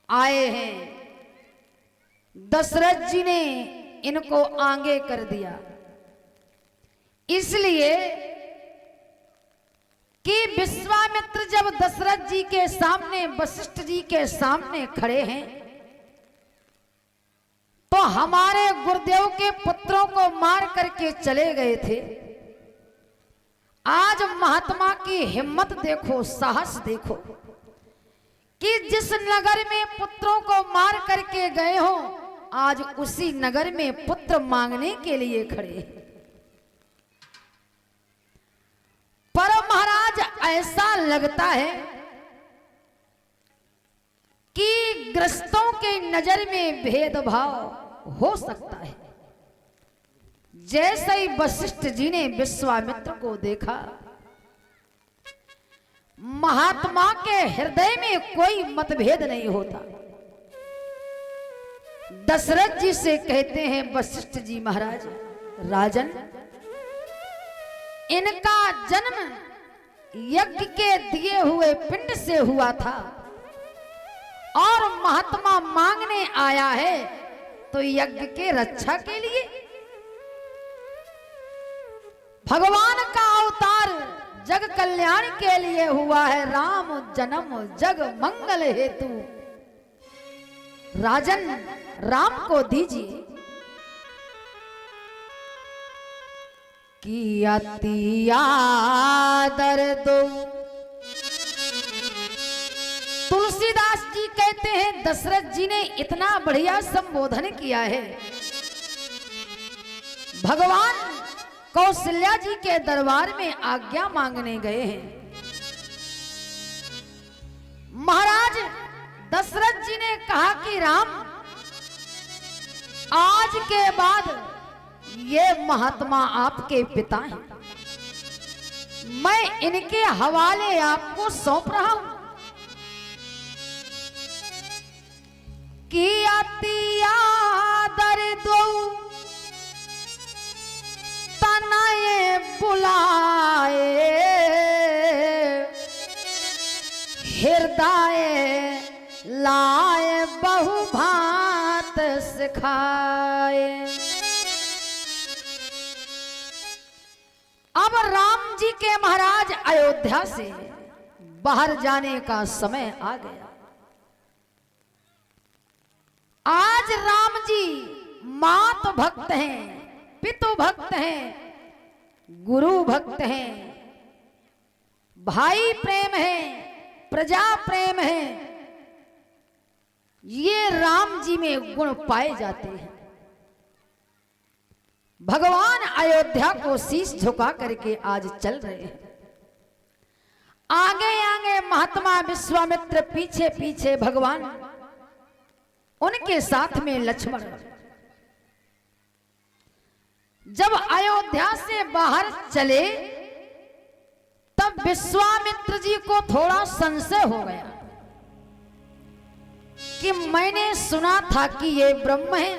आए हैं। दशरथ जी ने इनको आगे कर दिया, इसलिए कि विश्वामित्र जब दशरथ जी के सामने, वशिष्ठ जी के सामने खड़े हैं, तो हमारे गुरुदेव के पुत्रों को मार करके चले गए थे। आज महात्मा की हिम्मत देखो, साहस देखो कि जिस नगर में पुत्रों को मार करके गए हो, आज उसी नगर में पुत्र मांगने के लिए खड़े। पर महाराज ऐसा लगता है कि ग्रस्तों के नजर में भेदभाव हो सकता है। जैसे ही वशिष्ठ जी ने विश्वामित्र को देखा, महात्मा के हृदय में कोई मतभेद नहीं होता। दशरथ जी से कहते हैं वशिष्ठ जी महाराज, राजन, इनका जन्म यज्ञ के दिए हुए पिंड से हुआ था और महात्मा मांगने आया है तो यज्ञ के रक्षा के लिए। भगवान का अवतार जग कल्याण के लिए हुआ है, राम जन्म जग मंगल हेतु। राजन, राम को दीजिए कि अति आदर दो। तुलसीदास जी कहते हैं दशरथ जी ने इतना बढ़िया संबोधन किया है। भगवान कौशल्या जी के दरबार में आज्ञा मांगने गए हैं। महाराज दशरथ जी ने कहा कि राम, आज के बाद ये महात्मा आपके पिता हैं, मैं इनके हवाले आपको सौंप रहा हूं कि अति आदर दो तनये बुलाए, हृदय लाए बहु भांत सिखाए। अब राम जी के महाराज अयोध्या से बाहर जाने का समय आ गया। आज राम जी मात भक्त हैं, पितु भक्त हैं, गुरु भक्त हैं, भाई प्रेम है, प्रजा प्रेम है। ये राम जी में गुण पाए जाते हैं। भगवान अयोध्या को शीश झुका करके आज चल रहे हैं। आगे आगे महात्मा विश्वामित्र, पीछे पीछे भगवान, उनके साथ में लक्ष्मण। जब अयोध्या से बाहर चले तब विश्वामित्र जी को थोड़ा संशय हो गया कि मैंने सुना था कि ये ब्रह्म है,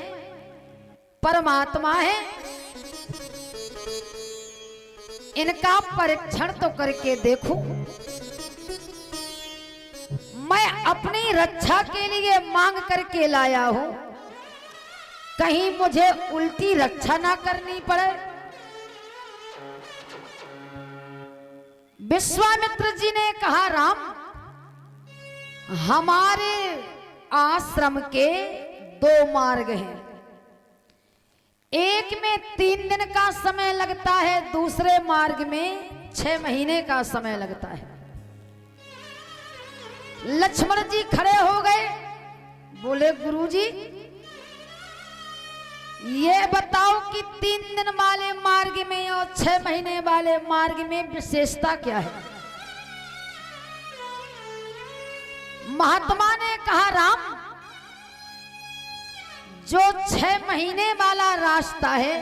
परमात्मा है, इनका परीक्षण तो करके देखो। मैं अपनी रक्षा के लिए मांग करके लाया हूं, कहीं मुझे उल्टी रक्षा ना करनी पड़े। विश्वामित्र जी ने कहा, राम, हमारे आश्रम के 2 मार्ग हैं। एक में 3 दिन का समय लगता है, दूसरे मार्ग में 6 महीने का समय लगता है। लक्ष्मण जी खड़े हो गए, बोले गुरुजी, ये बताओ कि 3 दिन वाले मार्ग में और 6 महीने वाले मार्ग में विशेषता क्या है? महात्मा ने कहा, राम, जो 6 महीने वाला रास्ता है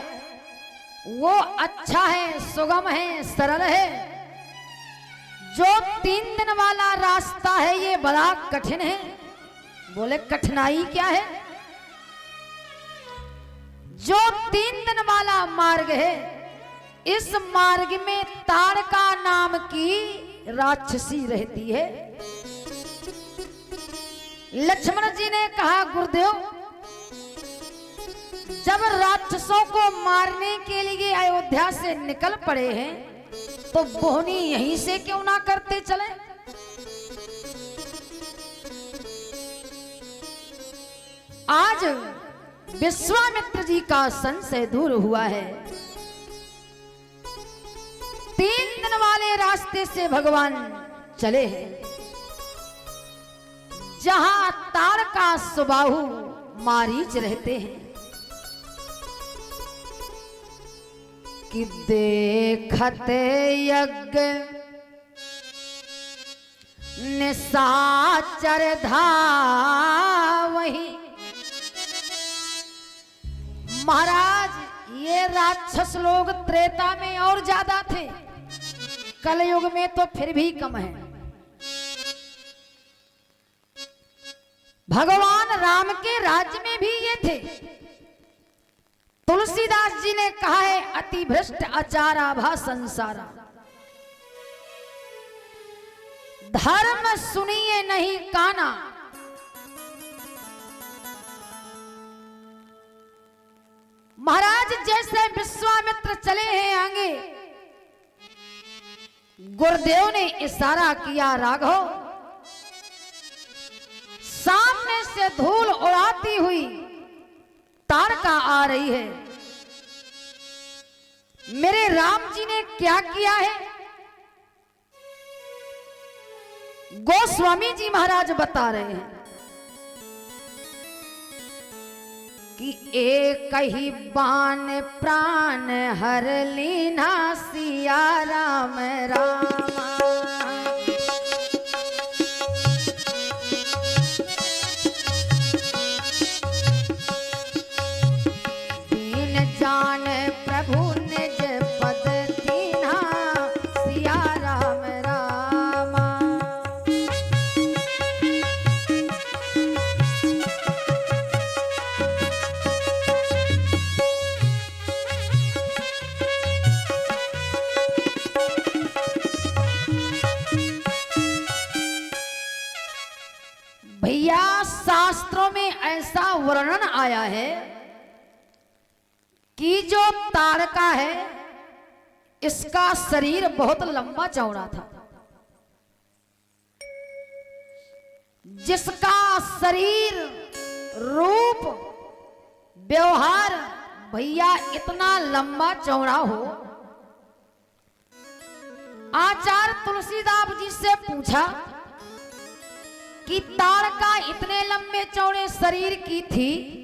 वो अच्छा है, सुगम है, सरल है। जो 3 दिन वाला रास्ता है ये बड़ा कठिन है। बोले कठिनाई क्या है? जो 3 दिन वाला मार्ग है, इस मार्ग में ताड़का नाम की राक्षसी रहती है। लक्ष्मण जी ने कहा गुरुदेव, जब राक्षसों को मारने के लिए अयोध्या से निकल पड़े हैं तो बोहनी यहीं से क्यों ना करते चले। आज विश्वामित्र जी का संशय दूर हुआ है। 3 दिन वाले रास्ते से भगवान चले हैं, जहां तारका सुबाहु मारीच रहते हैं। कि देखते यज्ञ निशाचर धावहि। महाराज, ये राक्षस लोग त्रेता में और ज्यादा थे, कलयुग में तो फिर भी कम है। भगवान राम के राज्य में भी ये थे। तुलसीदास जी ने कहा है, अति भ्रष्ट आचारा भा संसारा, धर्म सुनिए नहीं काना। महाराज, जैसे विश्वामित्र चले हैं आगे, गुरुदेव ने इशारा किया, राघव। सामने से धूल उड़ाती हुई तारका आ रही है। मेरे राम जी ने क्या किया है? गोस्वामी जी महाराज बता रहे हैं कि एक ही बाण प्राण हर लीना सिया राम रामा। जान प्रभु निज पद दीन्हा सिया राम रामा। भैया, शास्त्रों में ऐसा वर्णन आया है कि जो तारका है, इसका शरीर बहुत लंबा चौड़ा था। जिसका शरीर, रूप, व्यवहार भैया इतना लंबा चौड़ा हो। आचार्य तुलसीदास जी से पूछा कि तारका इतने लंबे चौड़े शरीर की थी,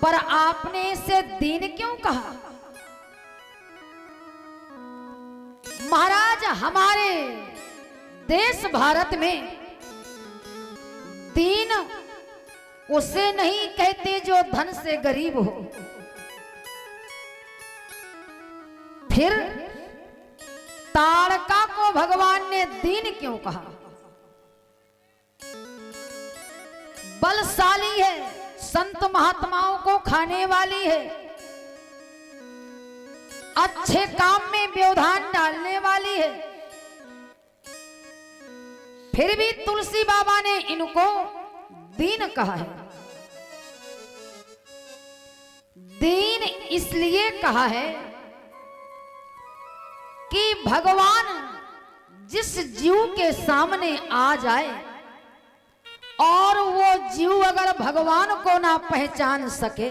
पर आपने इसे दीन क्यों कहा? महाराज, हमारे देश भारत में दीन उसे नहीं कहते जो धन से गरीब हो। फिर तारका को भगवान ने दीन क्यों कहा? बलशाली है, संत महात्माओं को खाने वाली है, अच्छे काम में व्यवधान डालने वाली है। फिर भी तुलसी बाबा ने इनको दीन कहा है। दीन इसलिए कहा है कि भगवान जिस जीव के सामने आ जाए और वो जीव अगर भगवान को ना पहचान सके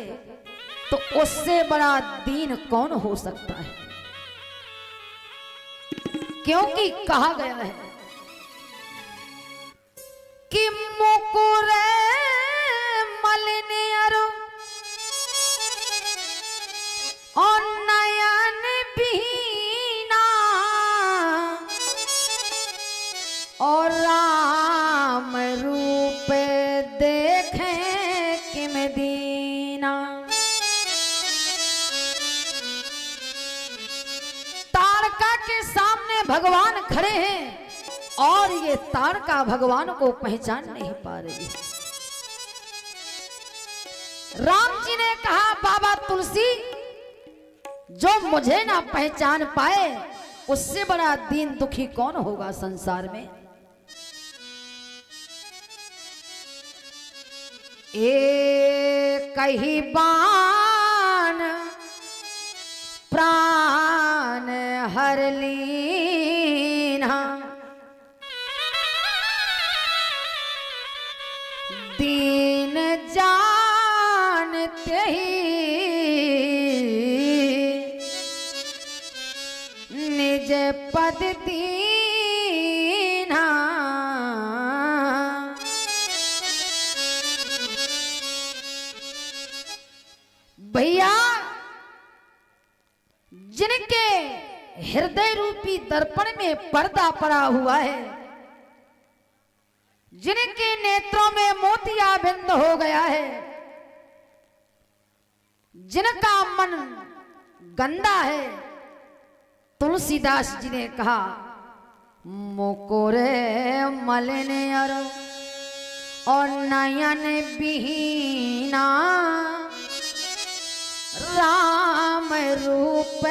तो उससे बड़ा दीन कौन हो सकता है? क्योंकि कहा गया है कि मुकुर मलिनियर और नयन बीना और राम रूप देखें किम दीना। तारका के सामने भगवान खड़े हैं और ये तारका भगवान को पहचान नहीं पा रही। राम जी ने कहा, बाबा तुलसी, जो मुझे ना पहचान पाए उससे बड़ा दीन दुखी कौन होगा संसार में? एक ही बाण प्राण हर लीना, दीन जानते ही निज पद दीना। भैया जिनके हृदय रूपी दर्पण में पर्दा पड़ा हुआ है, जिनके नेत्रों में मोतियाबिंद हो गया है, जिनका मन गंदा है, तुलसीदास जी ने कहा मुकुरे मलिन अरो और नयन विहीना, राम रूप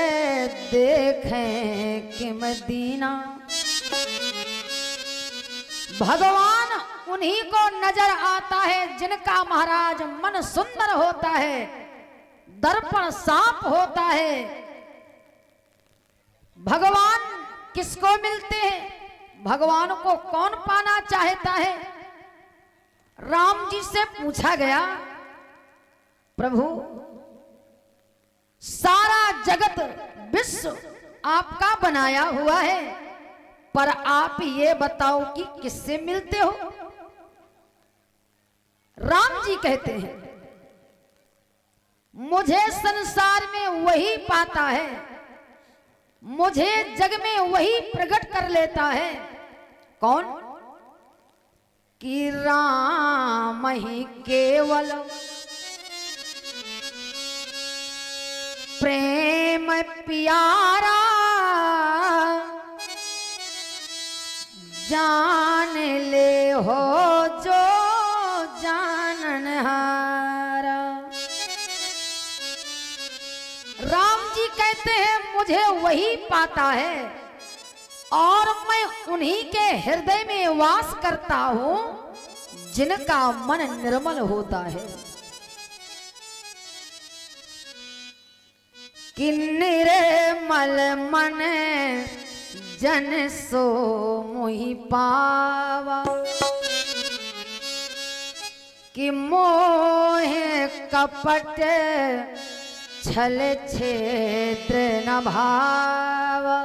देखें किम दीना। भगवान उन्हीं को नजर आता है जिनका महाराज मन सुंदर होता है, दर्पण साफ होता है। भगवान किसको मिलते हैं? भगवान को कौन पाना चाहता है? राम जी से पूछा गया, प्रभु सारा जगत विश्व आपका बनाया हुआ है, पर आप ये बताओ कि किससे मिलते हो? राम जी कहते हैं मुझे संसार में वही पाता है, मुझे जग में वही प्रकट कर लेता है। कौन? कि राम ही केवल प्रेम प्यारा, जान ले हो जो जाननहारा। राम जी कहते हैं मुझे वही पाता है और मैं उन्हीं के हृदय में वास करता हूं जिनका मन निर्मल होता है। कि निर्मल मन जन सो मोहि पावा, कि मोह कपट छल छेत्र न भावा।